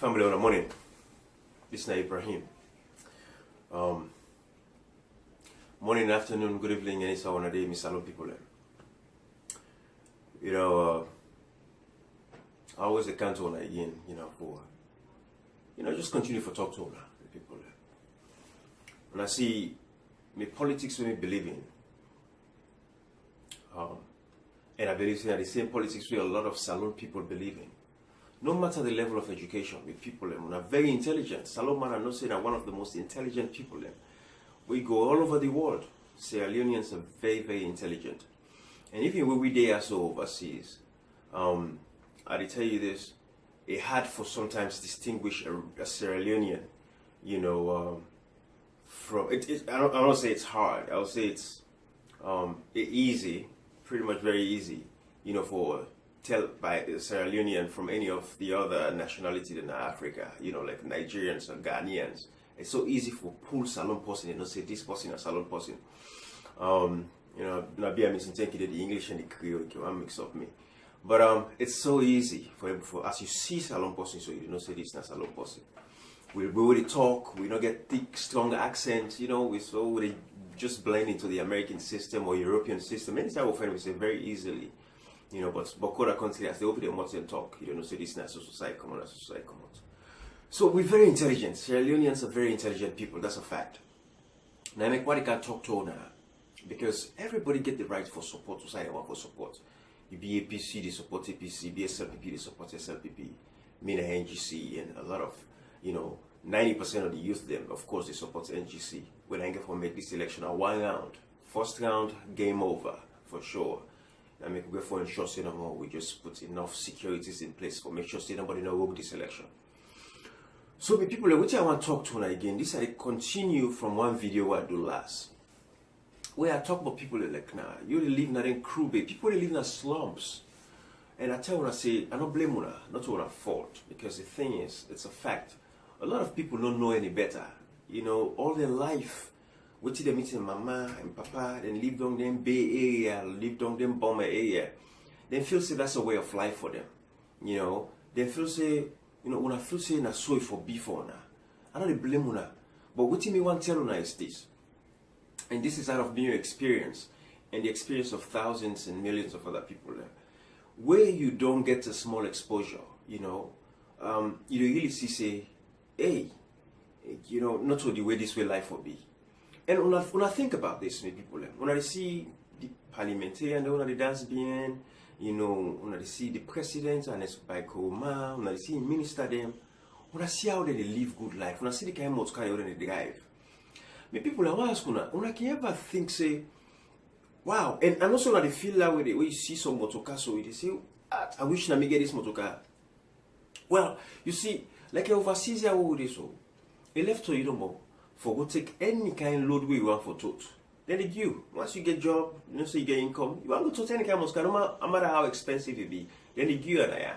Family on the morning. This is Ibrahim. Morning, afternoon, good evening, any so on a day, Miss Salon people. I always account on again, for just continue for talk to the people. When I see me politics we believe in, and I believe in the same politics where a lot of salon people believe in. No matter the level of education, with people are very intelligent. Salon man, I know say that one of the most intelligent people. We go all over the world. Leoneans are very, very intelligent. And even when we there so overseas, I tell you this, it hard for sometimes distinguish a Sierra Leonean, from it. I don't say it's hard. I would say it's easy, pretty much very easy, for tell by a Sierra Leonean from any of the other nationalities in Africa, like Nigerians or Ghanaians. It's so easy for pull salon person and say this person a salon person. Maybe I'm missing the English and the Creole, you can mix up me. But it's so easy for as you see salon person, so you don't say this is salon person. We really talk, we don't get thick, strong accents, we just blend into the American system or European system. Any type of friend we say very easily. But other countries, as they open their mouth and talk, say this is not society come out, society come out. So we're very intelligent. Sierra Leoneans are very intelligent people, that's a fact. Now I make what they can talk to now. Because everybody get the right for support, society want for support. You be APC, they support APC, be SLPP, they support SLPP, MENA NGC, and a lot of, 90% of the youth them, of course, they support NGC. When I get for make this election a one round. First round, game over, for sure. I make we for ensure say no more. We just put enough securities in place for make sure say nobody know who this election. So the people which I want to talk to now again, this I continue from one video I do last. Where I talk about people like now, you live in a crew bay, people live in slums. And I tell when I say I don't blame una, not what I fault, because the thing is, it's a fact. A lot of people don't know any better. All their life. What they meet in mama and papa, then live down them Bay Area, live down them Bomber area. They feel say that's a way of life for them. They feel say, when I feel say na soy for beef or na. I don't blame una. But what me want to tell una is this. And this is out of new experience and the experience of thousands and millions of other people there. Where you don't get a small exposure, you really see say, hey, not so the way this way life will be. And when I think about this, people, when I see the parliamentarian, when I dance bien, when I see the president and it's by Koma, when I see minister them, when I see how they live good life, when I see the kind of motor they drive. But people are asking, when can ever think, say, wow, and also when they feel that way, when you see some motorcar, so they say, I wish I may get this motorcar. Well, you see, like overseas, I would so. A left to you don't know. For go take any kind of load we want for tote. Then they give you. Once you get job, so you get income, you want to tote any kind of car, no matter how expensive it be. Then they give you an eye.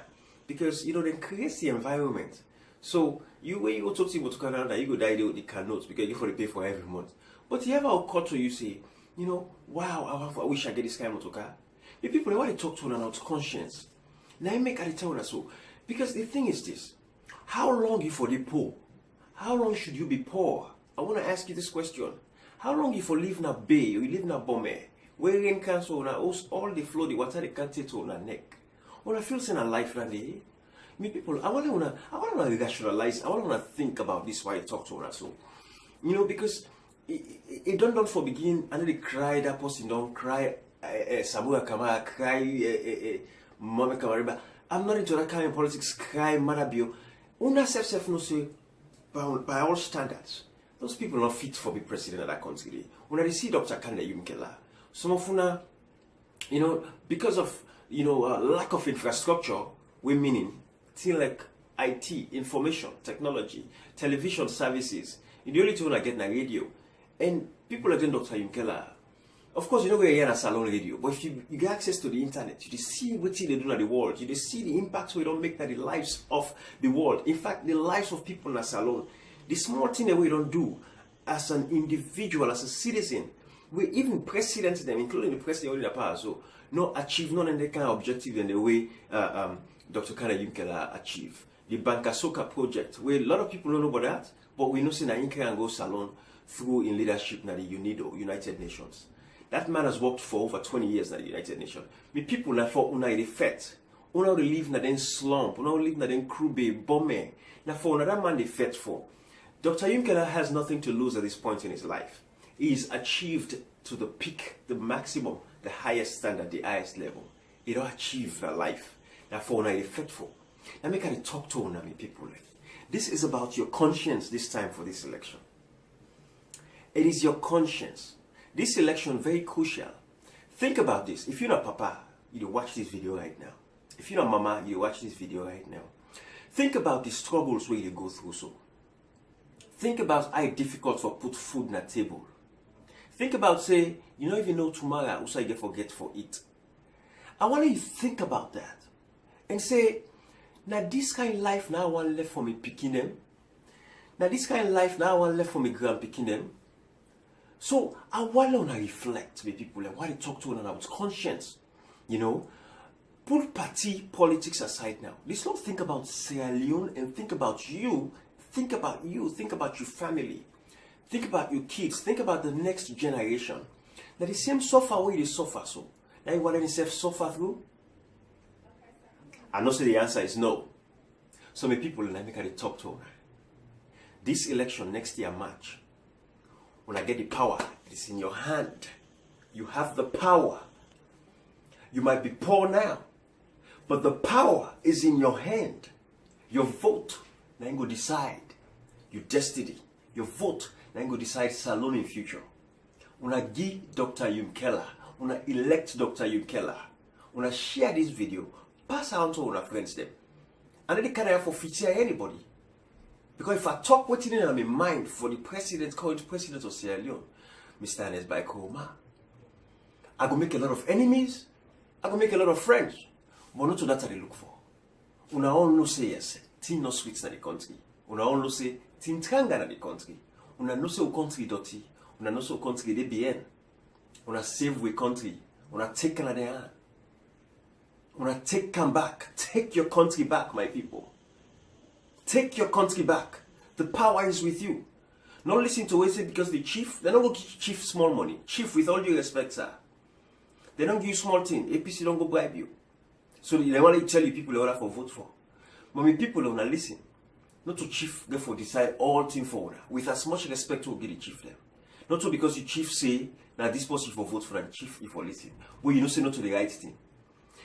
Because they create the environment. So when you go to Canada, you go die with the car notes because you have to pay for every month. But you ever occur to you say, wow, I wish I get this kind of car. The people they want to talk to them about conscience. Now I make a tell us so. Because the thing is this, how long you for the poor? How long should you be poor? I want to ask you this question. How long you for live in a bay or you live in a bomber? Where rain cancel on all the flow, the water they can't take on a neck. When I feel in a life that day, me people, I want to rationalize, I want to think about this while I talk to us. So, because it don't for begin, and they cry, that person don't cry, Sabua Kama, cry, Mama Kamariba. I'm not into that kind of politics, cry, Marabio. Una self no say, by all standards. Those people are not fit for the president of that country. When I see Dr. Kanda Yumkela, some of una, because of lack of infrastructure, we meaning things like IT, information, technology, television services. The only thing I get na radio, and people like Dr. Yumkela. Of course, you're not going to hear a salon radio, but if you get access to the internet, you see what they do in the world. You see the impact we don't make in the lives of the world. In fact, the lives of people in a salon. The small thing that we don't do as an individual, as a citizen, we even presidents them, including the president in the past, so not achieve none of the kind of objective in the way Dr. Kana Yumkela achieve. the Bankasoka project, where a lot of people don't know about that, but we know see na can go salon through in leadership na the UNIDO, United Nations. That man has worked for over 20 years at the United Nations. Me people na for una the fet. Una live na den slump, una live na den krube, bombe. Na for another man the fet for. Dr. Yumkela has nothing to lose at this point in his life. He is achieved to the peak, the maximum, the highest standard, the highest level. He don't achieve that life. Therefore, now faithful. Now make I talk to me people. This is about your conscience this time for this election. It is your conscience. This election very crucial. Think about this. If you're not papa, you watch this video right now. If you're not mama, you watch this video right now. Think about the struggles where you go through so. Think about how difficult for put food on the table. Think about say, you don't even know tomorrow also you get forget for it. I want you to think about that and say, now this kind of life now I want left for me picking them. Now this kind of life now I want left for me grand picking them. So I want to reflect with people and want to talk to them about conscience. You know, put party politics aside now. Let's not think about Sierra Leone and think about you. Think about you. Think about your family. Think about your kids. Think about the next generation. Now the same suffer where they suffer so. Now you want yourself suffer through? I know say the answer is no. So many people and I make a talk to her. This election next year March, when I get the power, it's in your hand. You have the power. You might be poor now, but the power is in your hand. Your vote, now you go decide your destiny. Your vote, now you go decide Salon in future. When I give Dr. Yumkela, when I elect Dr. Yumkela, when I share this video, pass out to our friends them. And then they can't have for feature anybody. Because if I talk what's in my mind for the president, current president of Sierra Leone, Mr. Ernest Bai Koroma, I go make a lot of enemies, I go make a lot of friends. But not to that I look for. Una all know say yes, tin no sweets na the country. Una all know say tin tranga na the country. Una know say o country dirty. Una know say o country de bien. Una save we country. Una take Canada. Una take come back. Take your country back, my people. Take your country back. The power is with you. Not listen to what say because the chief, they don't go give chief small money. Chief, with all due respect, sir. They don't give you small thing. APC don't go bribe you. So they want to tell you people they order for vote for. But when people don't listen, not to chief, therefore decide all things for order. With as much respect to get the chief there. Not so because the chief say, now this person for vote for the chief if you listen. But you don't say no to the right thing.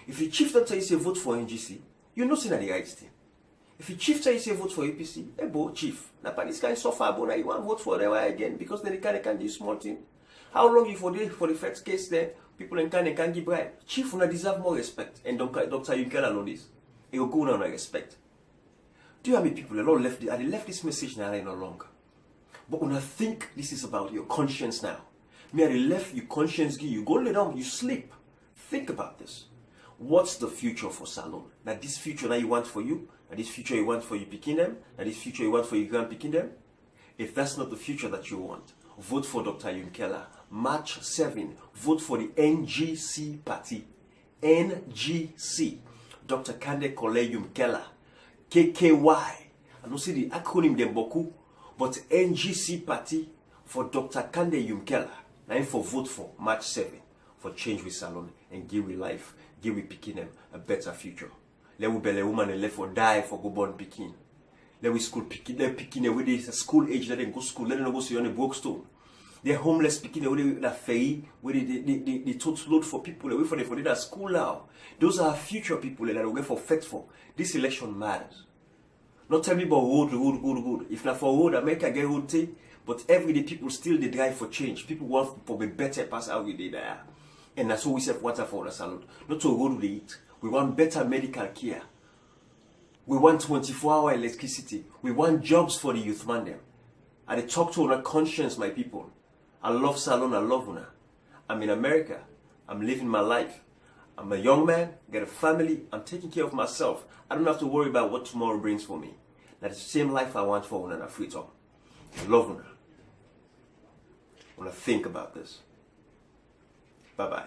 If the chief don't tell you say vote for NGC, you don't say not the right thing. If the chief tell you say vote for APC, both chief. Now this guy so far, but now you want to vote for them again because then they can't do small thing. How long you for the first case there? People in Canada can't give bribe. Chief will deserve more respect. And Dr. Yumkela know this. He will go down on respect. Do you have many people that all left? They left this message now no longer. But when I think this is about your conscience now, me I left your conscience give you go lay down, you sleep. Think about this. What's the future for Salon? Now this future now you want for you, and this future you want for you picking them, and this future you want for your grand picking them. If that's not the future that you want, vote for Dr. Yumkela. March 7, vote for the NGC party. NGC. Dr. Kande Kole Yumkela. KKY. I don't see the acronym them boku, but NGC party for Dr. Kande Yumkela. Now for vote for March 7 for change with Salon and give we life, give we picking them a better future. Let we be a woman and left or die for go born picking. Let we school picking, let picking away this school age, let them go school, let them go see on a brookstone. They're homeless picking away that ferry where they total load for people away for that school now. Those are future people that are going for faithful. This election matters. Not tell me about road. If not for road, America get road thing, but everyday people still they drive for change. People want for be better pass how we did there. And that's what we said water for the salon. Not to road we eat. We want better medical care. We want 24-hour electricity. We want jobs for the youth man them. And they talk to our conscience, my people. I love Salon, I love Una. I'm in America. I'm living my life. I'm a young man, got a family, I'm taking care of myself. I don't have to worry about what tomorrow brings for me. That's the same life I want for Una and free talk. I love Una. I want to think about this. Bye-bye.